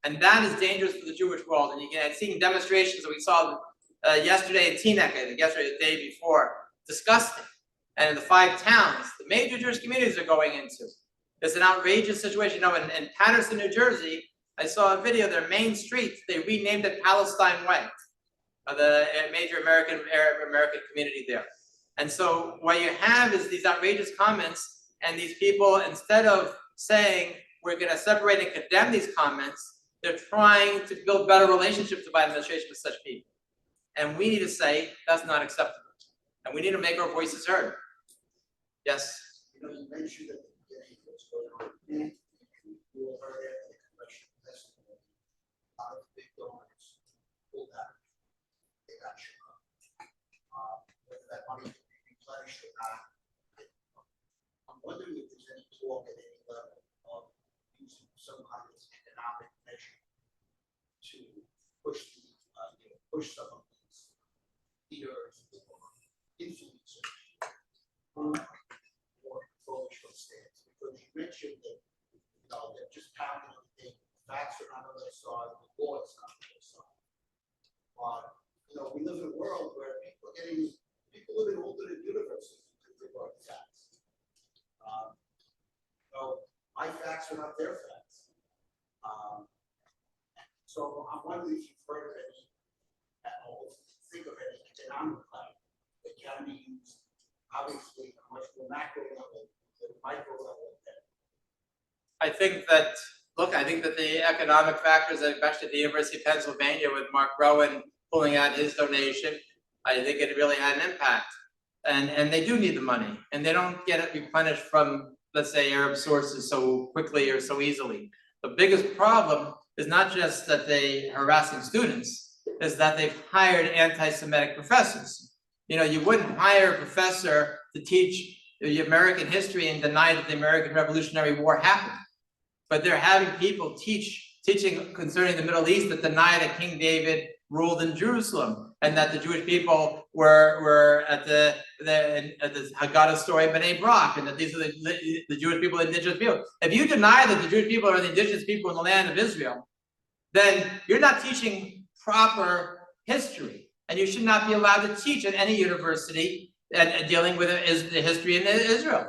and that is dangerous for the Jewish world. And you can see demonstrations that we saw yesterday in Teaneck, I think yesterday, the day before, disgusting. And in the 5 towns, the major Jewish communities are going into. It's an outrageous situation. In Patterson, New Jersey, I saw a video, their main streets, they renamed it Palestine Way, the major Arab American community there. And so what you have is these outrageous comments, and these people, instead of saying, we're gonna separate and condemn these comments, they're trying to build better relationships with the Biden administration with such people. And we need to say, that's not acceptable. And we need to make our voices heard. Yes? You mentioned at the beginning what's going on. You all heard after the congressional testimony, a lot of big donors pulled out. They got shut up. Whether that money can be replenished or not, I'm wondering if there's any talk at any level of using some kind of economic measure to push some of these leaders or influencers more controversial stance, because you mentioned that they're just pounding on the thing, facts are not on their side, the law is not on their side. But we live in a world where people live in alternate universes with regard to facts. My facts are not their facts. So I'm wondering if you've heard of any, or think of any economic that means, obviously, a much more macro level than micro level. I think that, look, I think that the economic factors, especially at the University of Pennsylvania with Mark Rowan pulling out his donation, I think it really had an impact. And they do need the money, and they don't get it replenished from, let's say, Arab sources so quickly or so easily. The biggest problem is not just that they are harassing students, is that they've hired anti-Semitic professors. You know, you wouldn't hire a professor to teach the American history and deny that the American Revolutionary War happened. But they're having people teaching concerning the Middle East that deny that King David ruled in Jerusalem and that the Jewish people were at the Haggadah story of Bnei Brak, and that these are the Jewish people, indigenous people. If you deny that the Jewish people are the indigenous people in the land of Israel, then you're not teaching proper history, and you should not be allowed to teach at any university and dealing with the history in Israel.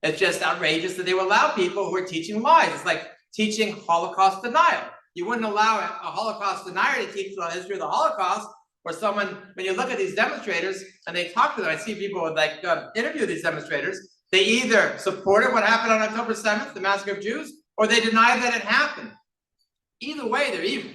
It's just outrageous that they will allow people who are teaching lies. It's like teaching Holocaust denial. You wouldn't allow a Holocaust denier to teach the history of the Holocaust, or someone, when you look at these demonstrators and they talk to them, I see people would like interview these demonstrators, they either supported what happened on October 7th, the massacre of Jews, or they deny that it happened. Either way, they're evil.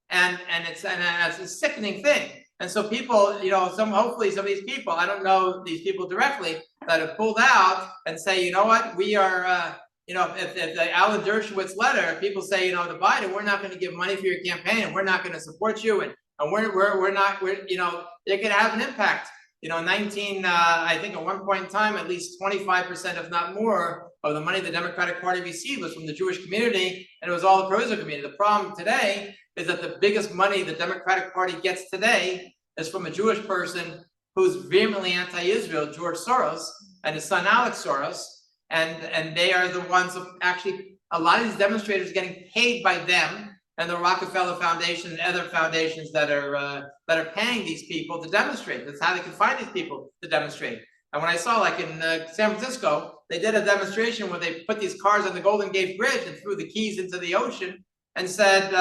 And it's a sickening thing. And so people, you know, hopefully some of these people, I don't know these people directly, that have pulled out and say, you know what, we are, you know, if the Alan Dershowitz letter, people say, you know, to Biden, we're not going to give money for your campaign, and we're not going to support you, and we're you know, they could have an impact. You know, I think at one point in time, at least 25%, if not more, of the money the Democratic Party received was from the Jewish community, and it was all the pro-Israel community. The problem today is that the biggest money the Democratic Party gets today is from a Jewish person who's vehemently anti-Israel, George Soros, and his son Alex Soros, and they are the ones who actually, a lot of these demonstrators are getting paid by them and the Rockefeller Foundation and other foundations that are paying these people to demonstrate. That's how they can find these people to demonstrate. And when I saw, like in San Francisco, they did a demonstration where they put these cars on the Golden Gate Bridge and threw the keys into the ocean and said,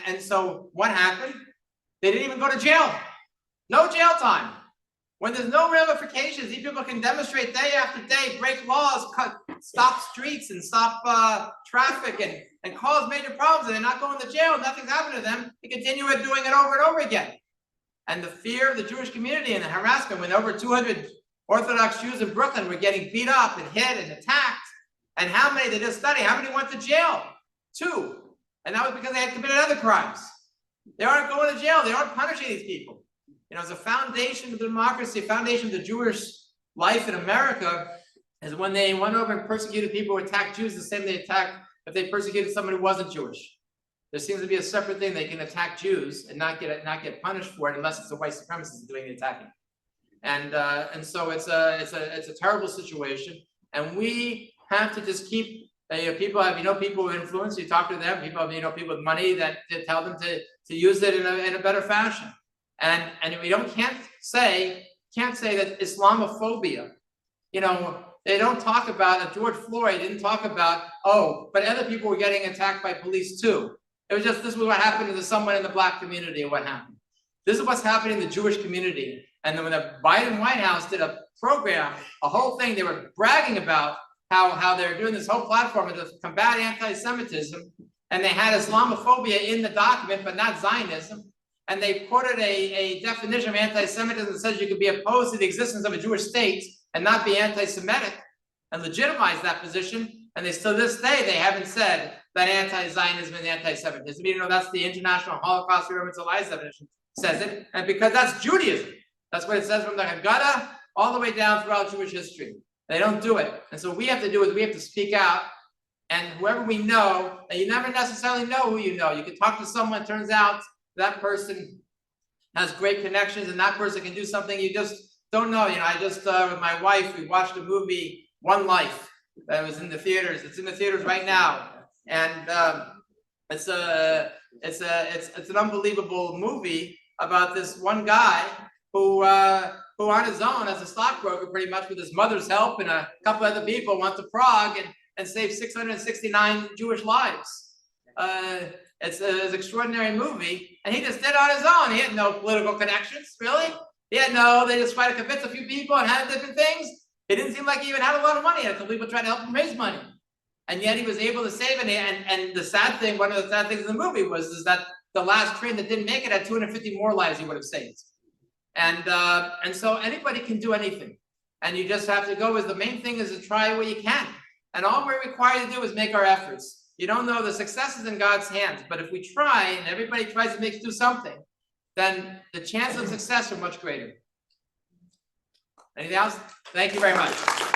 and so what happened? They didn't even go to jail. No jail time. When there's no ramifications, these people can demonstrate day after day, break laws, stop streets and stop traffic and cause major problems, and they're not going to jail. Nothing's happened to them. They continue doing it over and over again. And the fear of the Jewish community and the harassment, when over 200 Orthodox Jews in Brooklyn were getting beat up and hit and attacked, and how many, they did a study, how many went to jail? 2. And that was because they had committed other crimes. They aren't going to jail. They aren't punishing these people. You know, as a foundation of democracy, foundation of the Jewish life in America, is when they went over and persecuted people who attacked Jews the same they attacked if they persecuted someone who wasn't Jewish. There seems to be a separate thing. They can attack Jews and not get punished for it unless it's the white supremacists doing the attacking. And so it's a terrible situation. And we have to just keep, people have, people with influence, you talk to them, people have, people with money that tell them to use it in a better fashion. And we can't say that Islamophobia, they don't talk about, George Floyd didn't talk about, but other people were getting attacked by police too. It was just, this was what happened to someone in the black community and what happened. This is what's happening in the Jewish community. And then when the Biden White House did a program, a whole thing, they were bragging about how they're doing this whole platform to combat anti-Semitism. And they had Islamophobia in the document, but not Zionism. And they quoted a definition of anti-Semitism that says you could be opposed to the existence of a Jewish state and not be anti-Semitic, and legitimize that position. And they still, this day, they haven't said that anti-Zionism and anti-Semitism, even though that's the International Holocaust Remembrance of Lies definition says it, and because that's Judaism. That's what it says from the Haggadah all the way down throughout Jewish history. They don't do it. And so what we have to do is we have to speak out, and whoever we know, and you never necessarily know who you know. You can talk to someone, turns out that person has great connections, and that person can do something you just don't know. I just, with my wife, we watched a movie, One Life, that was in the theaters. It's in the theaters right now. And it's an unbelievable movie about this one guy who on his own as a stockbroker, pretty much with his mother's help and a couple other people, went to Prague and saved 669 Jewish lives. It's an extraordinary movie, and he just did it on his own. He had no political connections, really. Yeah, no, they just tried to convince a few people and had different things. It didn't seem like he even had a lot of money. And a couple people tried to help him raise money. And yet he was able to save it. And the sad thing, one of the sad things in the movie is that the last train that didn't make it had 250 more lives he would have saved. And so anybody can do anything. And you just have to go, the main thing is to try what you can. And all we're required to do is make our efforts. You don't know, the success is in God's hands, but if we try and everybody tries to do something, then the chance of success are much greater. Anything else? Thank you very much.